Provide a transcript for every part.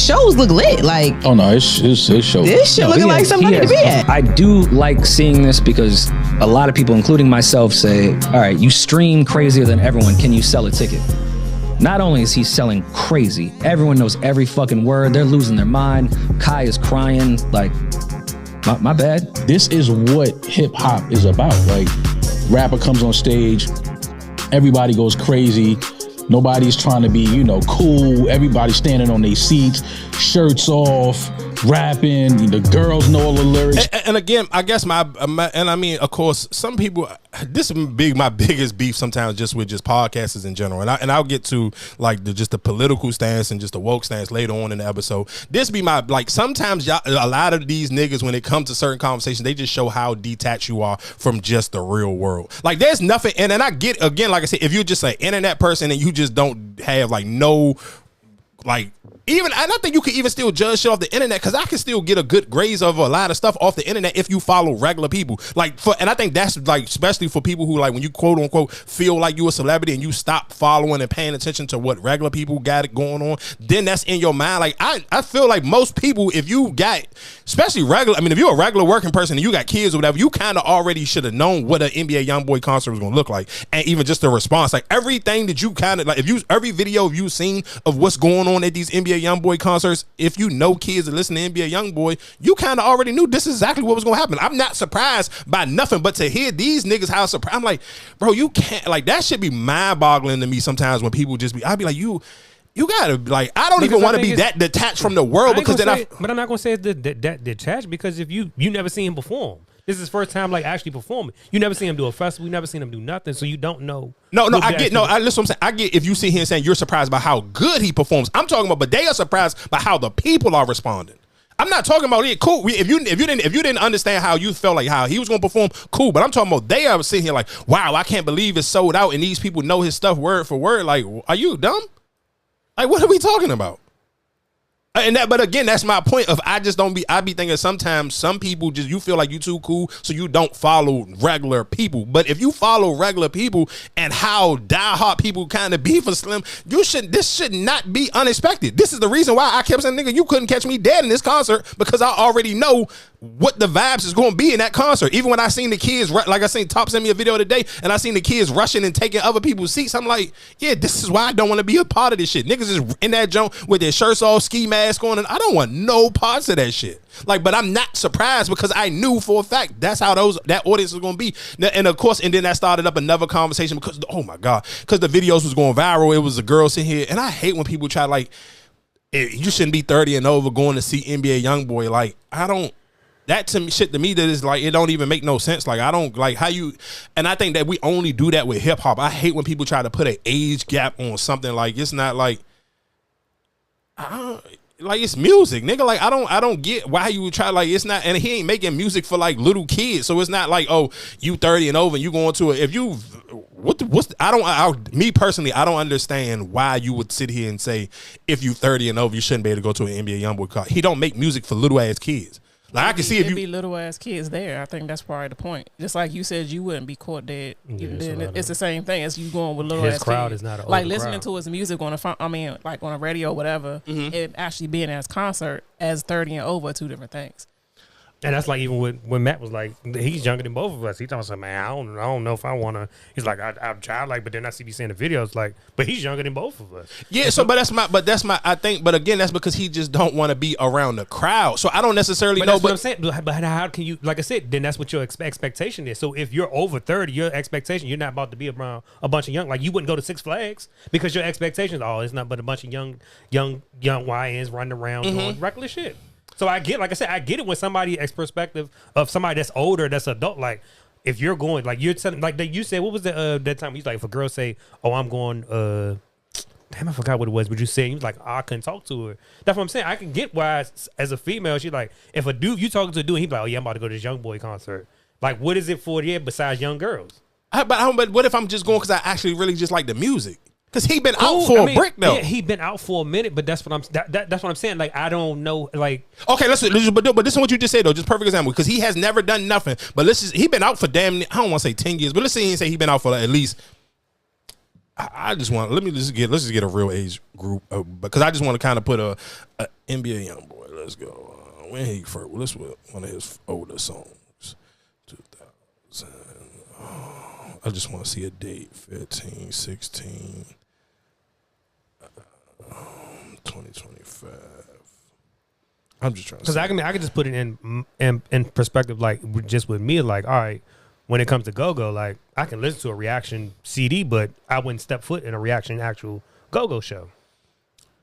shows look lit. Like, oh no, it shows. This shit looking like somebody to be at. I do like seeing this because a lot of people, including myself, say, all right, you stream crazier than everyone. Can you sell a ticket? Not only is he selling crazy, everyone knows every fucking word. They're losing their mind. Kai is crying. Like, my bad. This is what hip hop is about. Like, rapper comes on stage, everybody goes crazy. Nobody's trying to be, cool. Everybody's standing on their seats, shirts off, rapping. The girls know all the lyrics. And again, I guess of course, some people. This is my biggest beef sometimes just with podcasters in general, and I'll get to like the political stance and just the woke stance later on in the episode. This be my sometimes a lot of these niggas, when it comes to certain conversations, they just show how detached you are from just the real world. Like, there's nothing, and I get, again, like I said, if you're just an internet person and you just don't have even, and I think you can even still judge shit off the internet, because I can still get a good grades of a lot of stuff off the internet if you follow regular people. And I think that's especially for people who when you quote unquote feel like you a celebrity and you stop following and paying attention to what regular people got it going on, then that's in your mind. I feel like most people, if you got, especially regular, if you're a regular working person and you got kids or whatever, you kind of already should have known what an NBA YoungBoy concert was going to look like, and even just the response, everything that you kind of every video you've seen of what's going on at these NBA YoungBoy concerts, if you know kids that listen to NBA YoungBoy, you kind of already knew this is exactly what was going to happen. I'm not surprised by nothing, but to hear these niggas how surprised, I'm like, bro, you can't, that should be mind-boggling to me sometimes when people just be, I'd be like, you gotta, I don't even want to be that detached from the world, because then but I'm not gonna say it's that detached, because if you never see him perform. This is his first time actually performing. You never see him do a festival. You never seen him do nothing, so you don't know. Listen what I'm saying. I get if you see him saying you're surprised by how good he performs. I'm talking about, but they are surprised by how the people are responding. I'm not talking about it. Cool. If you didn't understand how you felt how he was gonna perform, cool. But I'm talking about they are sitting here wow, I can't believe it's sold out and these people know his stuff word for word. Are you dumb? What are we talking about? But again, that's my point of I be thinking sometimes some people just, you feel like you too cool, so you don't follow regular people. But if you follow regular people and how diehard people kind of be for Slim, this should not be unexpected. This is the reason why I kept saying, nigga, you couldn't catch me dead in this concert, because I already know what the vibes is going to be in that concert. Even when I seen the kids, I seen Top send me a video today, and I seen the kids rushing and taking other people's seats, I'm like, yeah, this is why I don't want to be a part of this shit. Niggas is in that joint with their shirts off, ski mask on, and I don't want no parts of that shit. But I'm not surprised, because I knew for a fact that's how that audience was going to be. And of course, and then that started up another conversation because, oh my God, because the videos was going viral. It was a girl sitting here, and I hate when people try you shouldn't be 30 and over going to see NBA YoungBoy. I don't. That to me that is it don't even make no sense. I don't how you, and I think that we only do that with hip hop. I hate when people try to put an age gap on something. It's not it's music, nigga. I don't get why you would try it's not, and he ain't making music for little kids, so it's not oh, you 30 and over and you going to it. If you me personally, I don't understand why you would sit here and say if you 30 and over you shouldn't be able to go to an NBA YoungBoy concert. He don't make music for little ass kids. I can see if you be little ass kids there. I think that's probably the point. Just like you said, you wouldn't be caught dead. It's the same thing as you going with little ass crowd kids. Is not an listening to his music on on a radio or whatever, and actually being at his concert as 30 and over, two different things. And that's even when Matt was he's younger than both of us. He told us, man, I don't know if I want to. He's I'm childlike, but then I see you seeing the videos, but he's younger than both of us. Yeah, I think, but again, that's because he just don't want to be around the crowd. So I don't necessarily know. That's what I'm saying. But how can you, like I said, then that's what your expectation is. So if you're over 30, your expectation, you're not about to be around a bunch of young, you wouldn't go to Six Flags because your expectations, it's not but a bunch of young YNs running around doing reckless shit. So I get, like I said, I get it when somebody perspective of somebody that's older, that's adult. If you're going, you're telling, you said, what was that time? He's if a girl say, "Oh, I'm going," damn, I forgot what it was. But you said, he was I couldn't talk to her. That's what I'm saying. I can get why, as a female, she's if a dude, you talking to a dude, he'd be "Oh yeah, I'm about to go to this YoungBoy concert." What is it for besides young girls? But what if I'm just going because I actually really just like the music? Because he been out for a brick though. Yeah, he been out for a minute, but that's what I'm saying. I don't know. Okay, listen, but this is what you just said though. Just perfect example, because he has never done nothing. But he been out for damn. I don't want to say 10 years, but let's say he been out for at least I just want let's just get a real age group because I just want to kind of put a NBA YoungBoy. Let's go. When he first, let's one of his older songs, 2000. I just want to see a date, 15, 16, 2025. I'm just trying to. Because I can just put it in perspective, like just with me, like all right. When it comes to go-go, like I can listen to a reaction CD, but I wouldn't step foot in a reaction actual go-go show.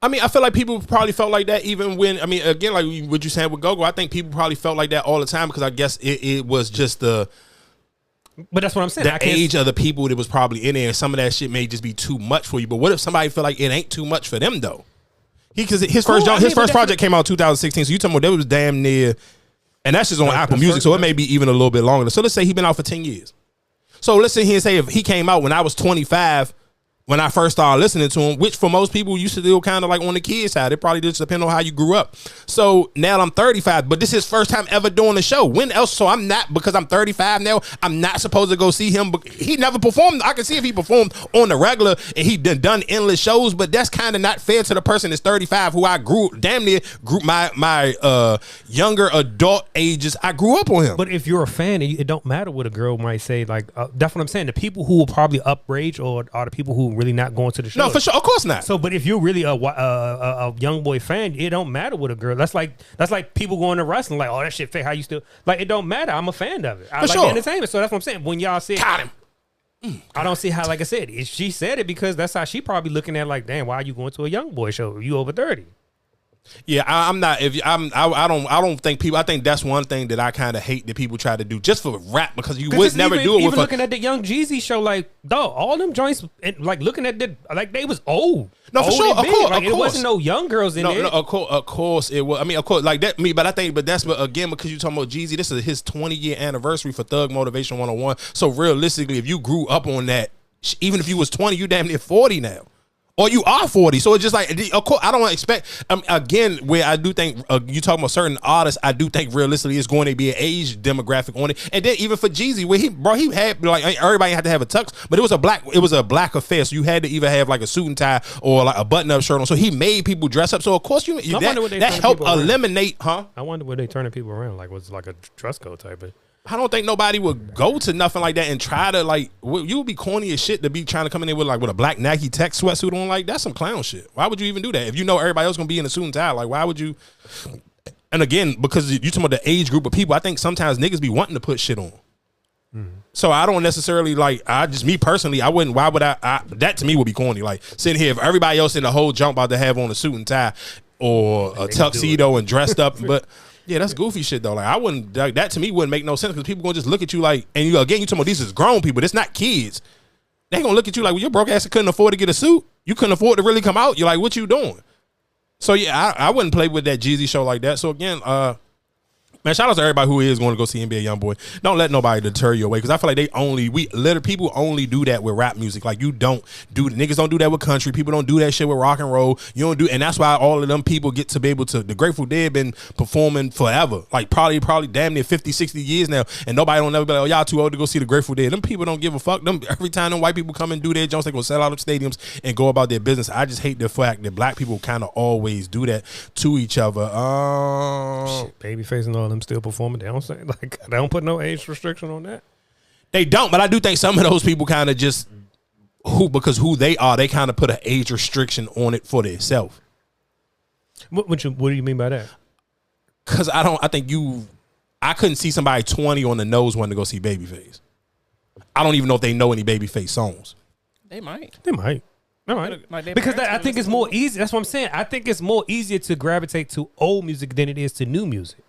I mean, I feel like people probably felt like that even when, I mean, again, like what you saying with go-go, I think people probably felt like that all the time because I guess it was just But that's what I'm saying. The age of the people that was probably in there, and some of that shit may just be too much for you. But what if somebody feel like it ain't too much for them though? Because his first project came out in 2016, so you talking about that was damn near. And that's just on Apple Music, so it may be even a little bit longer. So let's say he's been out for 10 years. So let's sit here and say if he came out when I was 25, when I first started listening to him, which for most people used to do kind of like on the kid side. It probably just depend on how you grew up. So now I'm 35, but this is his first time ever doing the show. When else? So I'm not, because I'm 35 now, I'm not supposed to go see him. But he never performed. I can see if he performed on the regular and he done endless shows, but that's kind of not fair to the person that's 35 who I grew my younger adult ages. I grew up on him. But if you're a fan, it don't matter what a girl might say. Like that's what I'm saying. The people who will probably uprage or are the people who really not going to the show. No, for sure, of course not. So, but if you're really a YoungBoy fan, it don't matter what a girl. That's like people going to wrestling. Like, oh, that shit fake. How you still like? It don't matter. I'm a fan of it. I like the entertainment. So that's what I'm saying. When y'all say, got him. I don't see how. Like I said, she said it because that's how she probably looking at. Like, damn, why are you going to a YoungBoy show? You over 30. Yeah, I'm not. I don't think people. I think that's one thing that I kind of hate that people try to do just for rap because you would never do it. Even looking at the Young Jeezy show, like dog, all them joints, and like looking at like they was old. No, for sure, of course, like, it wasn't no young girls in there. No, of course it was. I mean, of course, like that. But I think, that's again because you talking about Jeezy. This is his 20-year anniversary for Thug Motivation 101. So realistically, if you grew up on that, even if you was 20, you damn near 40 now. Or you are 40, so it's just like, of course, I don't expect. Again, where I do think you talking about certain artists, I do think realistically it's going to be an age demographic on it. And then even for Jeezy, where he had like everybody had to have a tux, but it was a black affair, so you had to either have like a suit and tie or like a button up shirt on. So he made people dress up. So of course that helped eliminate, huh? I wonder what they turning people around. Like was like a dress code type of. I don't think nobody would go to nothing like that and try to like. You would be corny as shit to be trying to come in there with a black Nike Tech sweatsuit on. Like that's some clown shit. Why would you even do that if you know everybody else gonna be in a suit and tie? Like why would you? And again, because you talking about the age group of people, I think sometimes niggas be wanting to put shit on. So I don't necessarily like. Me personally, I wouldn't. Why would I? That to me would be corny. Like sitting here, if everybody else in the whole jump about to have on a suit and tie or a tuxedo and dressed up, but. Yeah, that's goofy shit though. Like I wouldn't. Like, that to me wouldn't make no sense because people gonna just look at you like, and you talking about these is grown people. It's not kids. They gonna look at you like, well, your broke ass couldn't afford to get a suit. You couldn't afford to really come out. You're like, what you doing? So yeah, I wouldn't play with that Jeezy show like that. So again, man, shout out to everybody who is going to go see NBA YoungBoy. Don't let nobody deter you away because I feel like people only do that with rap music. Like niggas don't do that with country. People don't do that shit with rock and roll. You don't do, and that's why all of them people get to be able to. The Grateful Dead been performing forever, like probably damn near 50, 60 years now, and nobody don't never be like, oh y'all too old to go see the Grateful Dead. Them people don't give a fuck. Them every time them white people come and do their jumps, they go sell out of stadiums and go about their business. I just hate the fact that black people kind of always do that to each other. Babyface and all them still performing. They don't say like they don't put no age restriction on that. They don't, but I do think some of those people kind of just because who they are, they kind of put an age restriction on it for themselves. What do you mean by that? Because I couldn't see somebody 20 on the nose wanting to go see Babyface. I don't even know if they know any Babyface songs. They might. All right. Because I think it's more easy. That's what I'm saying. I think it's more easier to gravitate to old music than it is to new music.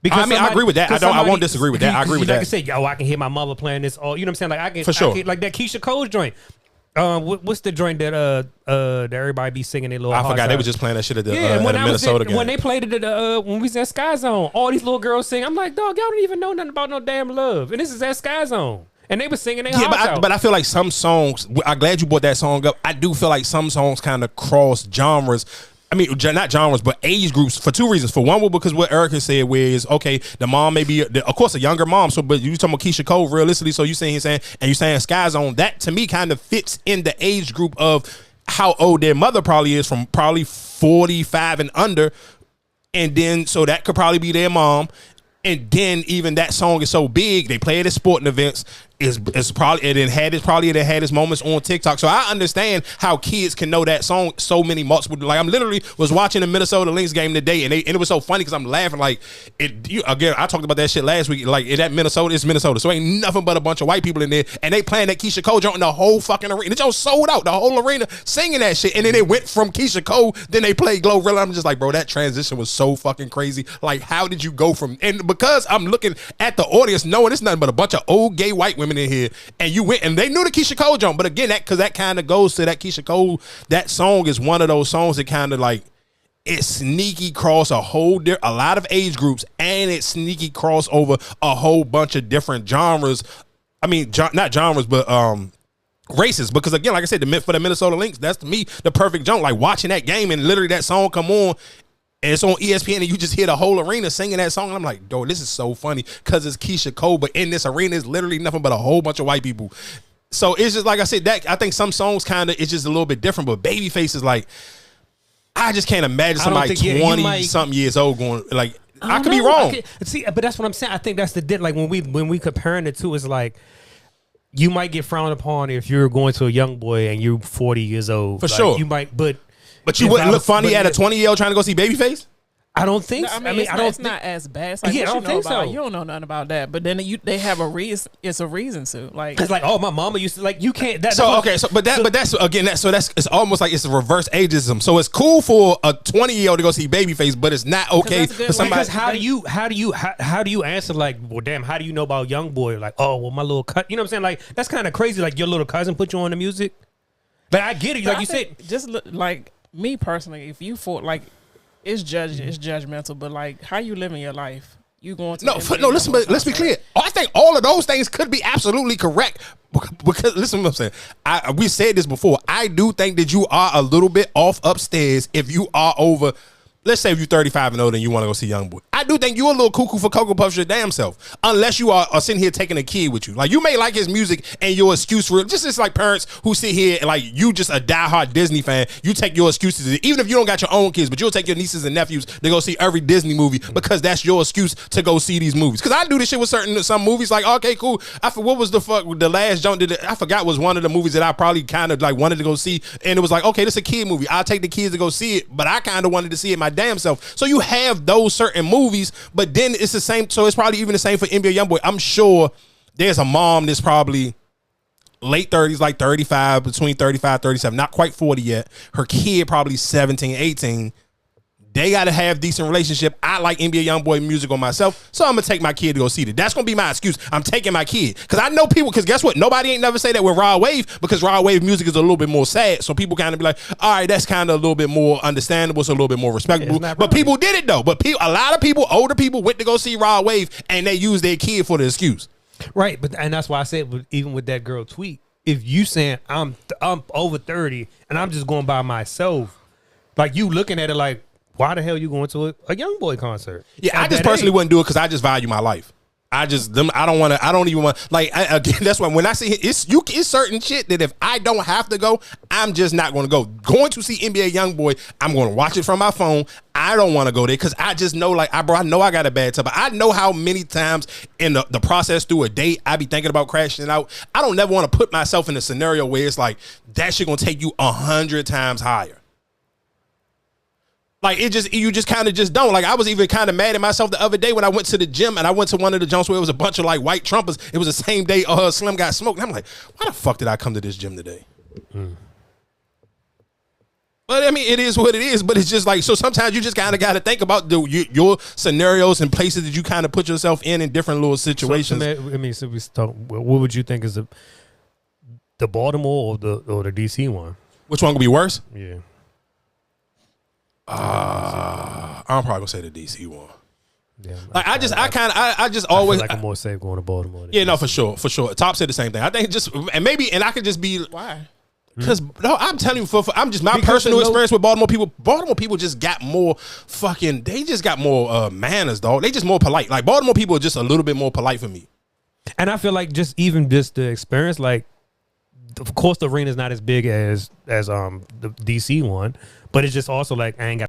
Because I agree with that. I won't disagree with that. I agree with that. Like I said, I can hear my mother playing this. All you know what I'm saying? Like I can for sure. Like that Keisha Cole's joint. What's the joint that everybody be singing their little? I forgot they was just playing that shit at the Minnesota game. When they played it at when we was at Sky Zone, all these little girls sing. I'm like, dog, y'all don't even know nothing about no damn love, and this is at Sky Zone. And they were singing their hearts out. But I feel like some songs. I'm glad you brought that song up. I do feel like some songs kind of cross genres I mean, not genres, but age groups for two reasons. For one, because what Erica said, where is okay, the mom may be, of course, a younger mom. So, but you talking about Keisha Cole realistically. So you saying, and you saying Sky Zone. That to me kind of fits in the age group of how old their mother probably is, from probably 45 and under, and then so that could probably be their mom. And then even that song is so big, they play it at sporting events. It's probably it had its moments on TikTok. So I understand how kids can know that song so many multiple. Like I'm literally was watching the Minnesota Lynx game today, and it was so funny because I'm laughing like again. I talked about that shit last week. Like that Minnesota, it's Minnesota, so ain't nothing but a bunch of white people in there, and they playing that Keisha Cole joint in the whole fucking arena. It just sold out the whole arena singing that shit, and then it went from Keisha Cole, then they played Glorilla. I'm just like, bro, that transition was so fucking crazy. Like, how did you go from? And because I'm looking at the audience, knowing it's nothing but a bunch of old gay white women in here, and you went and they knew the Keisha Cole joint, but again, that kind of goes to that Keisha Cole. That song is one of those songs that kind of like it sneaky cross a lot of age groups, and it sneaky cross over a whole bunch of different genres. I mean, not genres, but races. Because again, like I said, for the Minnesota Lynx, that's to me the perfect joint. Like watching that game and literally that song come on. And it's on ESPN, and you just hear the whole arena singing that song. And I'm like, dude, this is so funny because it's Keisha Cole, but in this arena is literally nothing but a whole bunch of white people. So it's just like I said, that I think some songs kind of it's just a little bit different. But Babyface is like, I just can't imagine somebody 20 something years old going like. I could be wrong. See, but that's what I'm saying. I think that's the like when we comparing the two, it's like you might get frowned upon if you're going to a young boy and you're 40 years old. For sure, you might, but you wouldn't look funny at a 20-year-old trying to go see Babyface. I don't think. No, I mean, it's not as bad. It's like, yeah, I don't think so. You don't know nothing about that, but then they have a reason. It's a reason to like. It's like, oh, my mama used to like. You can't. That's it's almost like it's a reverse ageism. So it's cool for a 20-year-old to go see Babyface, but it's not okay for somebody. Because how do you answer like, well, damn, how do you know about YoungBoy? Like, oh, well, my little cut. You know what I'm saying? Like, that's kind of crazy. Like your little cousin put you on the music. But I get it. Like you said, just like me personally, if you fought like. It's judgmental, but like how you living your life, you going to listen, but let's be clear. I think all of those things could be absolutely correct because listen to what I'm saying. We said this before. I do think that you are a little bit off upstairs if you are over. Let's say if you're 35 and older and you want to go see YoungBoy. I do think you're a little cuckoo for Cocoa Puffs your damn self. Unless you are sitting here taking a kid with you. Like, you may like his music and your excuse for it. Just like parents who sit here and, like, you just a diehard Disney fan. You take your excuses. Even if you don't got your own kids, but you'll take your nieces and nephews to go see every Disney movie because that's your excuse to go see these movies. Because I do this shit with some movies. Like, okay, cool. What was the last jump? I forgot was one of the movies that I probably kind of, like, wanted to go see. And it was like, okay, this is a kid movie. I'll take the kids to go see it. But I kind of wanted to see it my damn self. So you have those certain movies, but then it's the same. So it's probably even the same for NBA YoungBoy. I'm sure there's a mom that's probably late 30s, like 35, between 35, 37, not quite 40 yet. Her kid probably 17, 18. They got to have decent relationship. I like NBA YoungBoy music on myself, so I'm going to take my kid to go see it. That's going to be my excuse. I'm taking my kid. Because I know people, because guess what? Nobody ain't never say that with Rod Wave, because Rod Wave music is a little bit more sad, so people kind of be like, all right, that's kind of a little bit more understandable, so a little bit more respectable. But people did it, though. But a lot of people, older people, went to go see Rod Wave, and they used their kid for the excuse. Right, and that's why I said, even with that girl tweet, if you saying I'm over 30, and I'm just going by myself, like you looking at it like, why the hell you going to a YoungBoy concert? Yeah, I just personally wouldn't do it because I just value my life. I don't even want like again. That's why when I see it's certain shit that if I don't have to go, I'm just not going to go. Going to see NBA YoungBoy, I'm going to watch it from my phone. I don't want to go there because I just know like I know I got a bad temper. I know how many times in the process through a date I be thinking about crashing out. I don't never want to put myself in a scenario where it's like that shit gonna take you 100 times higher. Like you just kind of just don't. Like I was even kind of mad at myself the other day when I went to the gym and I went to one of the jumps where it was a bunch of like white Trumpers. It was the same day Slim got smoked. And I'm like, why the fuck did I come to this gym today? But I mean, it is what it is. But it's just like, so sometimes you just kind of got to think about your scenarios and places that you kind of put yourself in different little situations. What would you think is the Baltimore or the DC one? Which one would be worse? Yeah. I'm probably gonna say the DC one. Yeah, like I just always feel like I'm more safe going to Baltimore. Yeah, no, for sure. Top said the same thing. I think and I could just be why. Because no, I'm telling you, I'm just my Because personal the low- experience with Baltimore people. Baltimore people just got more fucking. They just got more manners, dog. They just more polite. Like Baltimore people are just a little bit more polite for me. And I feel like just the experience, like, of course the arena is not as big as the DC one, but it's just also like I ain't got